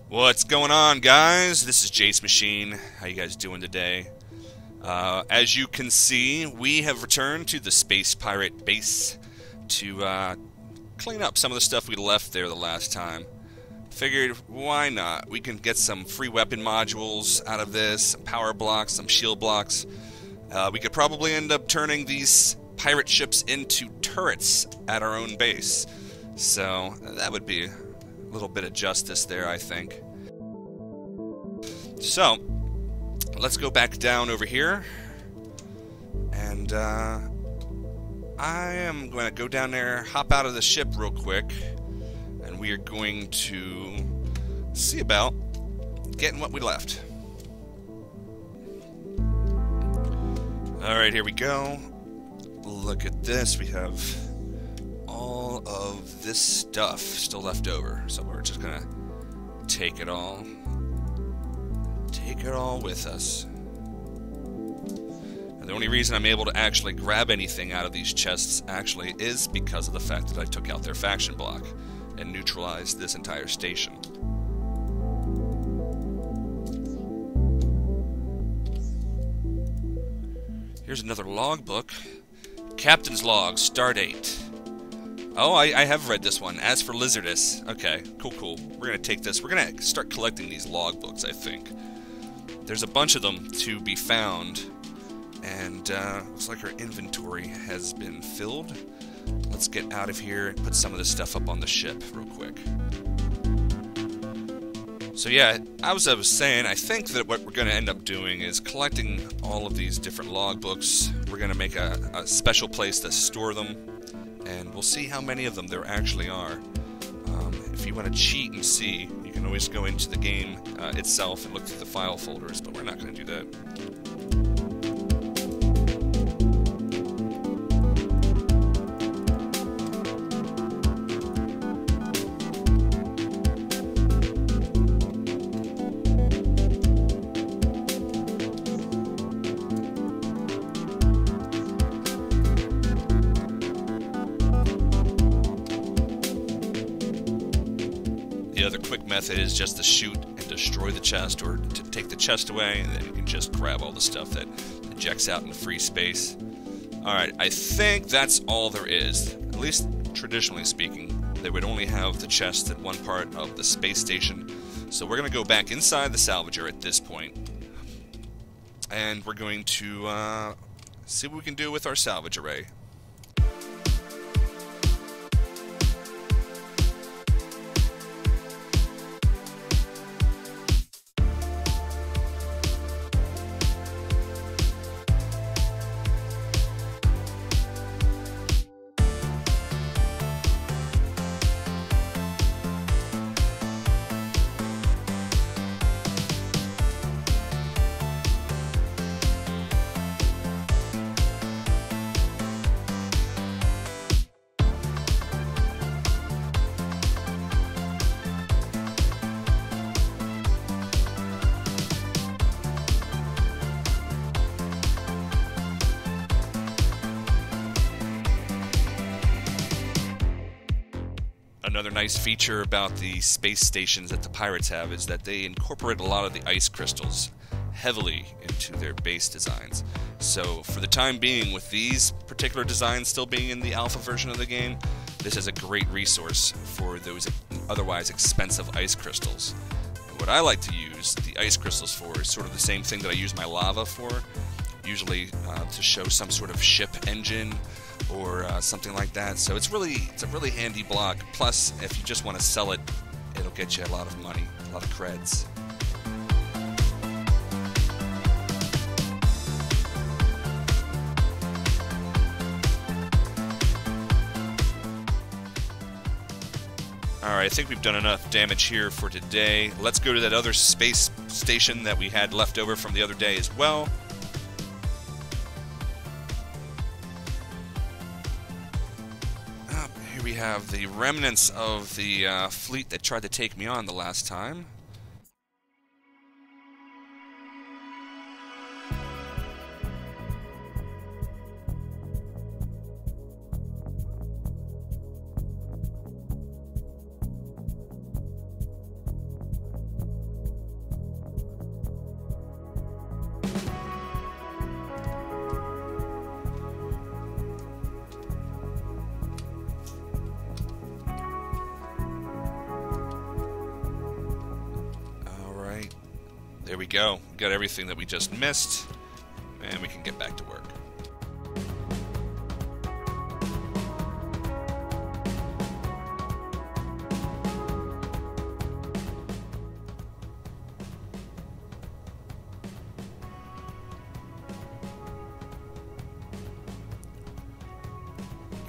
What's going on, guys? This is Jacemachine. How you guys doing today? As you can see, we have returned to the Space Pirate base to clean up some of the stuff we left there the last time. Figured, why not? We can get some free weapon modules out of this, some power blocks, some shield blocks. We could probably end up turning these pirate ships into turrets at our own base. So, that would be a little bit of justice there, I think. So, let's go back down over here. And, I am going to go down there, hop out of the ship real quick. And we are going to see about getting what we left. Alright, here we go. Look at this. We have all of this stuff still left over. So we're just going to take it all. Take it all with us. And the only reason I'm able to actually grab anything out of these chests actually is because of the fact that I took out their faction block and neutralized this entire station. Here's another logbook. Captain's log, stardate. Oh, I have read this one. As for Lizardus. Okay, cool. We're going to take this. We're going to start collecting these logbooks, I think. There's a bunch of them to be found. And looks like our inventory has been filled. Let's get out of here and put some of this stuff up on the ship real quick. So yeah, as I was saying, I think that what we're going to end up doing is collecting all of these different logbooks. We're going to make a special place to store them, and we'll see how many of them there actually are. If you want to cheat and see, you can always go into the game itself and look through the file folders, but we're not going to do that. The other quick method is just to shoot and destroy the chest, or to take the chest away, and then you can just grab all the stuff that ejects out into free space. Alright, I think that's all there is. At least, traditionally speaking, they would only have the chest at one part of the space station. So we're going to go back inside the Salvager at this point. And we're going to see what we can do with our salvage array. Another nice feature about the space stations that the pirates have is that they incorporate a lot of the ice crystals heavily into their base designs. So for the time being, with these particular designs still being in the alpha version of the game, this is a great resource for those otherwise expensive ice crystals. What I like to use the ice crystals for is sort of the same thing that I use my lava for, usually to show some sort of ship engine or something like that. So it's a really handy block. Plus, if you just want to sell it, it'll get you a lot of money, a lot of creds. Alright, I think we've done enough damage here for today. Let's go to that other space station that we had left over from the other day as well. Here we have the remnants of the fleet that tried to take me on the last time. There we go. Got everything that we just missed, and we can get back to work.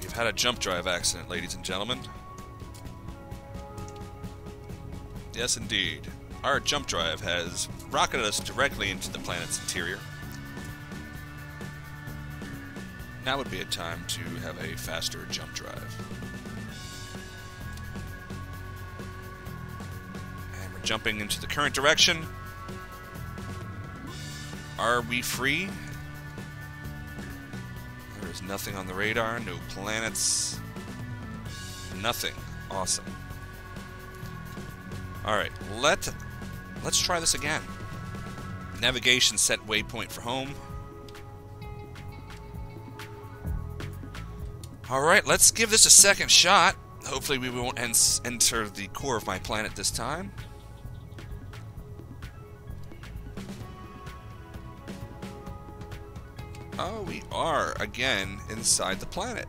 We've had a jump drive accident, ladies and gentlemen. Yes, indeed. Our jump drive has rocketed us directly into the planet's interior. Now would be a time to have a faster jump drive. And we're jumping into the current direction. Are we free? There is nothing on the radar, no planets, nothing. Awesome. Alright, let's try this again. Navigation set waypoint for home. Alright, let's give this a second shot. Hopefully we won't enter the core of my planet this time. Oh, we are, again, inside the planet.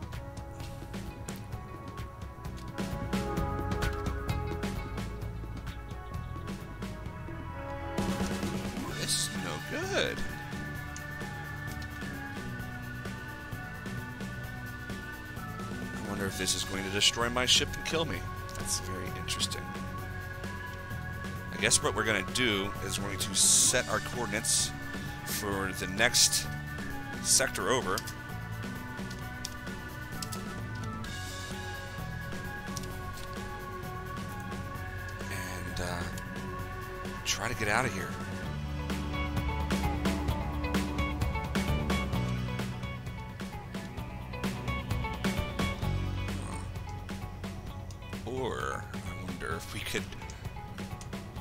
Good. I wonder if this is going to destroy my ship and kill me. That's very interesting. I guess what we're going to do is we're going to set our coordinates for the next sector over. And try to get out of here. Or, I wonder if we could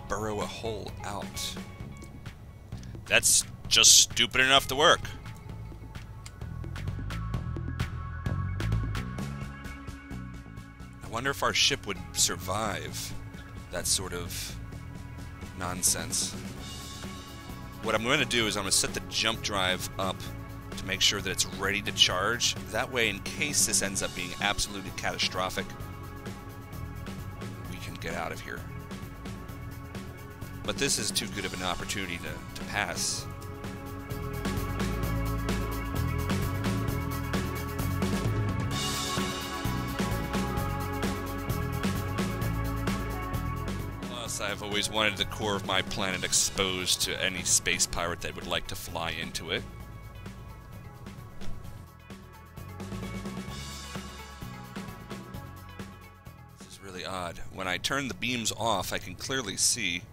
burrow a hole out. That's just stupid enough to work. I wonder if our ship would survive that sort of nonsense. What I'm going to do is I'm going to set the jump drive up to make sure that it's ready to charge. That way, in case this ends up being absolutely catastrophic, get out of here. But this is too good of an opportunity to pass. Plus, I've always wanted the core of my planet exposed to any space pirate that would like to fly into it. Odd. When I turn the beams off, I can clearly see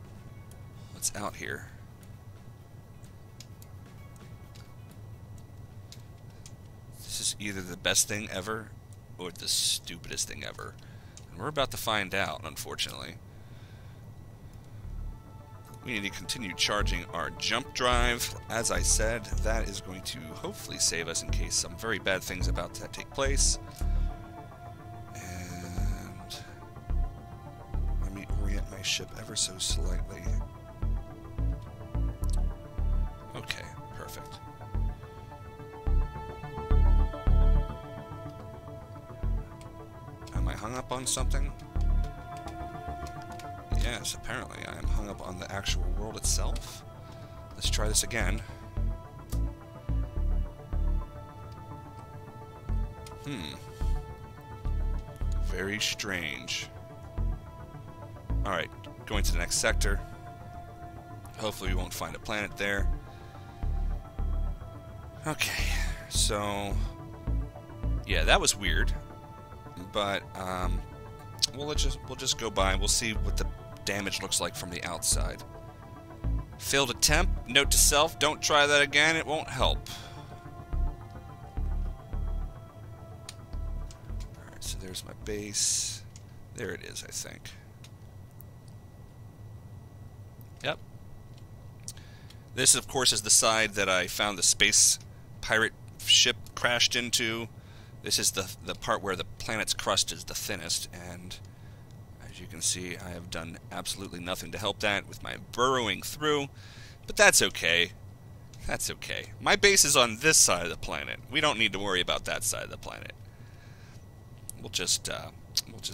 what's out here. This is either the best thing ever or the stupidest thing ever. And we're about to find out, unfortunately. We need to continue charging our jump drive. As I said, that is going to hopefully save us in case some very bad things about to take place. My ship ever so slightly. Okay, perfect. Am I hung up on something? Yes, apparently I am hung up on the actual world itself. Let's try this again. Very strange. Alright, going to the next sector. Hopefully we won't find a planet there. Okay, so yeah, that was weird. But we'll just go by and we'll see what the damage looks like from the outside. Failed attempt. Note to self, don't try that again, it won't help. Alright, so there's my base. There it is, I think. Yep. This, of course, is the side that I found the space pirate ship crashed into. This is the part where the planet's crust is the thinnest, and as you can see, I have done absolutely nothing to help that with my burrowing through. But that's okay. That's okay. My base is on this side of the planet. We don't need to worry about that side of the planet. We'll just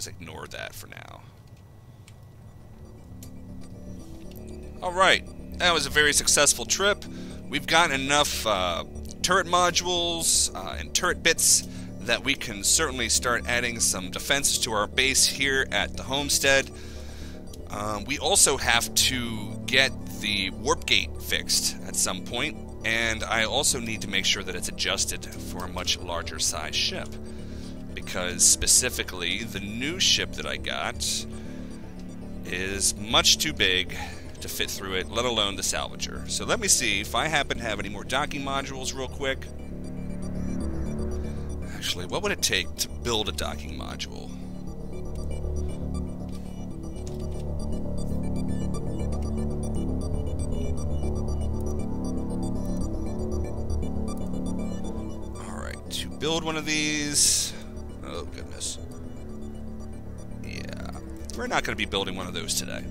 ignore that for now. Alright, that was a very successful trip. We've gotten enough turret modules and turret bits that we can certainly start adding some defenses to our base here at the homestead. We also have to get the warp gate fixed at some point, and I also need to make sure that it's adjusted for a much larger size ship, because specifically the new ship that I got is much too big to fit through it, let alone the Salvager. So let me see if I happen to have any more docking modules real quick. Actually, what would it take to build a docking module? Alright, to build one of these... Oh, goodness. Yeah, we're not going to be building one of those today.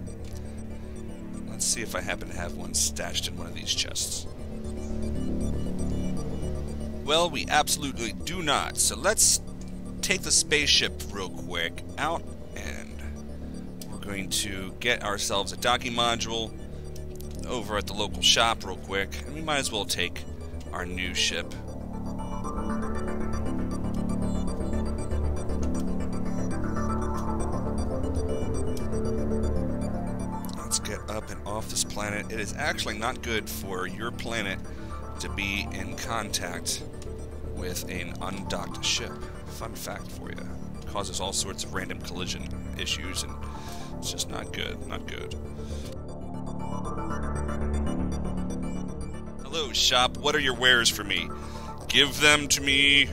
Let's see if I happen to have one stashed in one of these chests. Well, we absolutely do not. So let's take the spaceship real quick out, and we're going to get ourselves a docking module over at the local shop real quick, and we might as well take our new ship. Let's get up and off this planet. It is actually not good for your planet to be in contact with an undocked ship. Fun fact for you. It causes all sorts of random collision issues, and it's just not good. Not good. Hello, shop. What are your wares for me? Give them to me.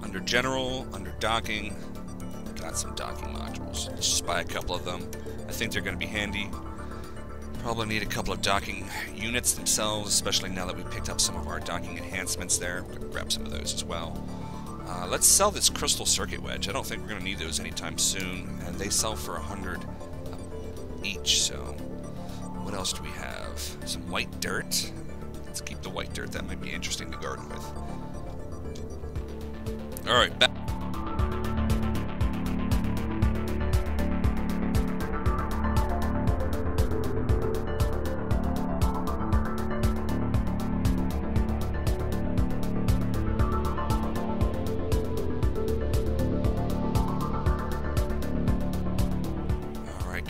Under general, under docking, got some docking modules. Let's just buy a couple of them. I think they're going to be handy. Probably need a couple of docking units themselves, especially now that we picked up some of our docking enhancements there. We're going to grab some of those as well. Let's sell this crystal circuit wedge. I don't think we're going to need those anytime soon, and they sell for 100 each, so what else do we have? Some white dirt. Let's keep the white dirt. That might be interesting to garden with. Alright, back.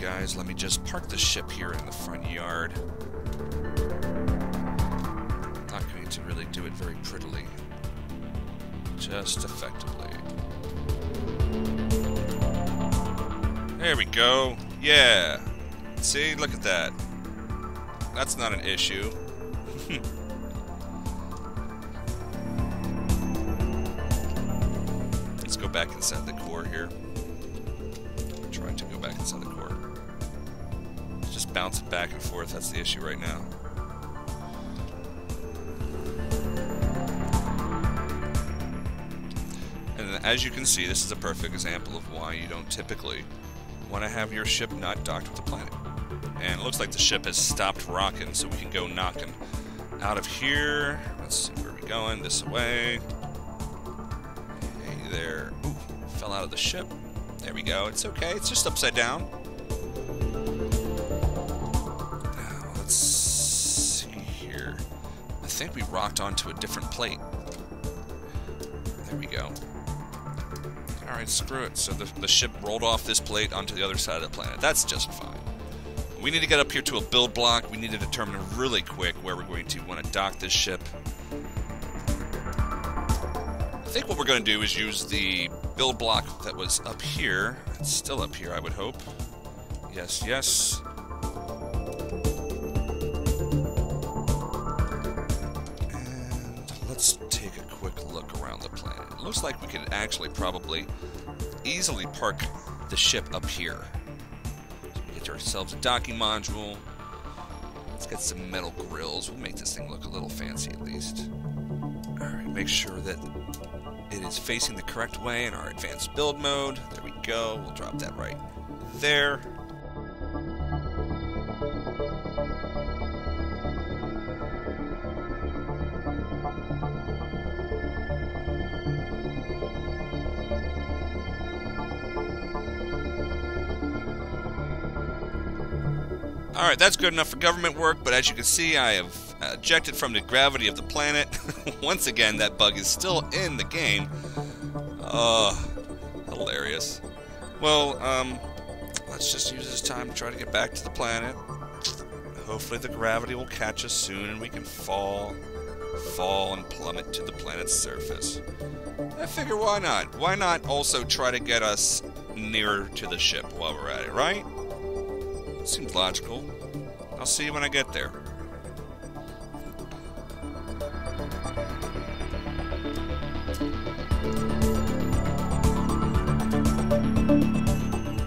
Guys, let me just park the ship here in the front yard. Not going to really do it very prettily, just effectively. There we go. Yeah. See, look at that. That's not an issue. Let's go back inside the core here. Trying to go back inside the core. Just bounce it back and forth. That's the issue right now. And as you can see, this is a perfect example of why you don't typically want to have your ship not docked with the planet. And it looks like the ship has stopped rocking, so we can go knocking out of here. Let's see, where are we going? This way. Hey there. Ooh, fell out of the ship. There we go. It's okay. It's just upside down. Now, let's see here. I think we rocked onto a different plate. There we go. Alright, screw it. So the ship rolled off this plate onto the other side of the planet. That's just fine. We need to get up here to a build block. We need to determine really quick where we're going to want to dock this ship. I think what we're going to do is use the build block that was up here. It's still up here, I would hope. Yes, yes. And let's take a quick look around the planet. It looks like we could actually probably easily park the ship up here. So we get ourselves a docking module. Let's get some metal grills. We'll make this thing look a little fancy at least. Alright, make sure that it is facing the correct way in our advanced build mode. There we go. We'll drop that right there. Alright, that's good enough for government work, but as you can see, I have ejected from the gravity of the planet. Once again, that bug is still in the game. Hilarious. Well, let's just use this time to try to get back to the planet. Hopefully the gravity will catch us soon and we can fall and plummet to the planet's surface. I figure why not? Why not also try to get us nearer to the ship while we're at it, right? Seems logical. I'll see you when I get there.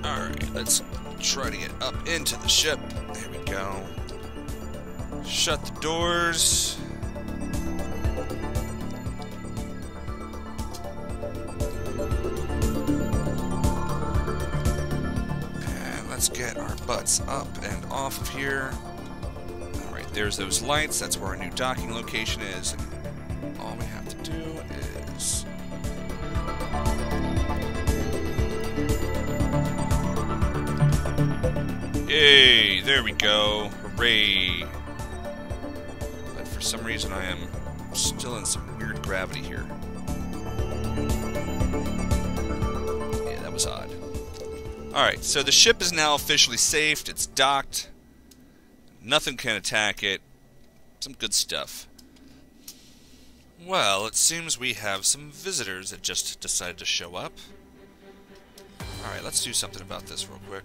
Alright, let's try to get up into the ship. There we go. Shut the doors. And let's get our butts up and off of here. Alright, there's those lights. That's where our new docking location is. And all we have to do is... Yay! There we go. Hooray! But for some reason I am still in some weird gravity here. Yeah, that was odd. Alright, so the ship is now officially safed. It's docked. Nothing can attack it. Some good stuff. Well, it seems we have some visitors that just decided to show up. Alright, let's do something about this real quick.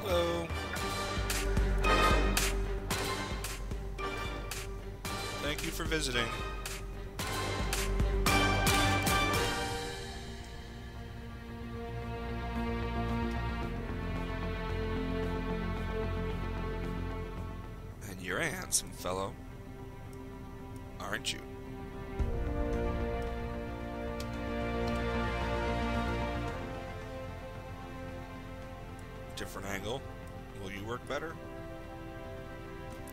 Hello. Thank you for visiting. You're a handsome fellow, aren't you? Different angle. Will you work better?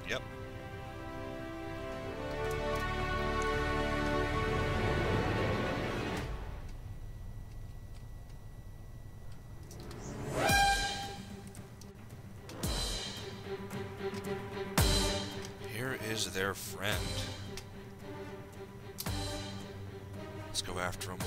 Yep. Is their friend. Let's go after him.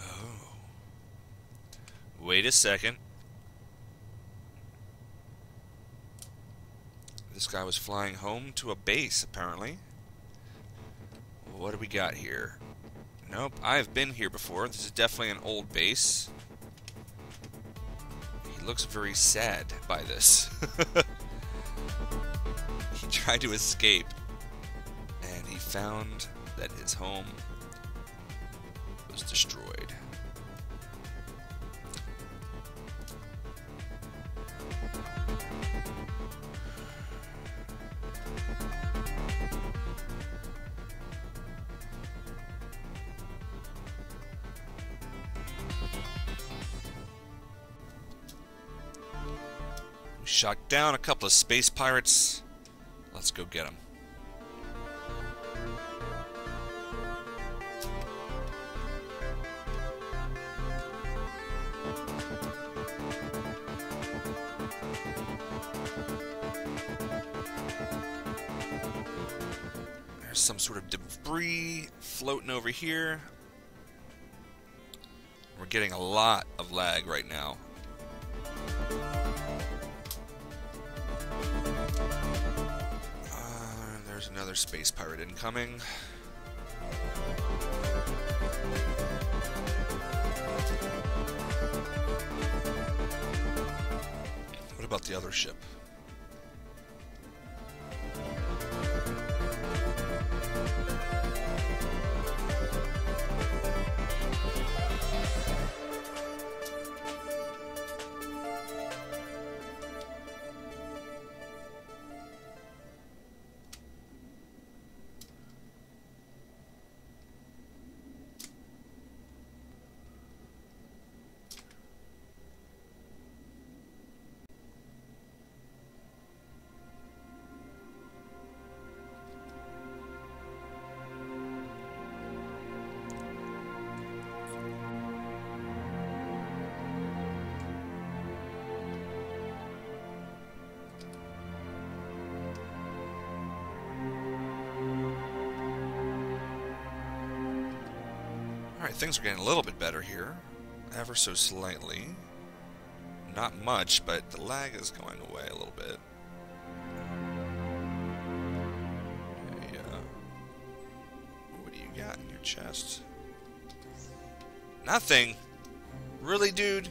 Oh. Wait a second. This guy was flying home to a base, apparently. What do we got here? Nope, I've been here before. This is definitely an old base. He looks very sad by this. He tried to escape, and he found that his home was destroyed. Shot down a couple of space pirates. Let's go get them. There's some sort of debris floating over here. We're getting a lot of lag right now. There's another space pirate incoming. What about the other ship? Alright, things are getting a little bit better here. Ever so slightly. Not much, but the lag is going away a little bit. Okay, what do you got in your chest? Nothing! Really, dude?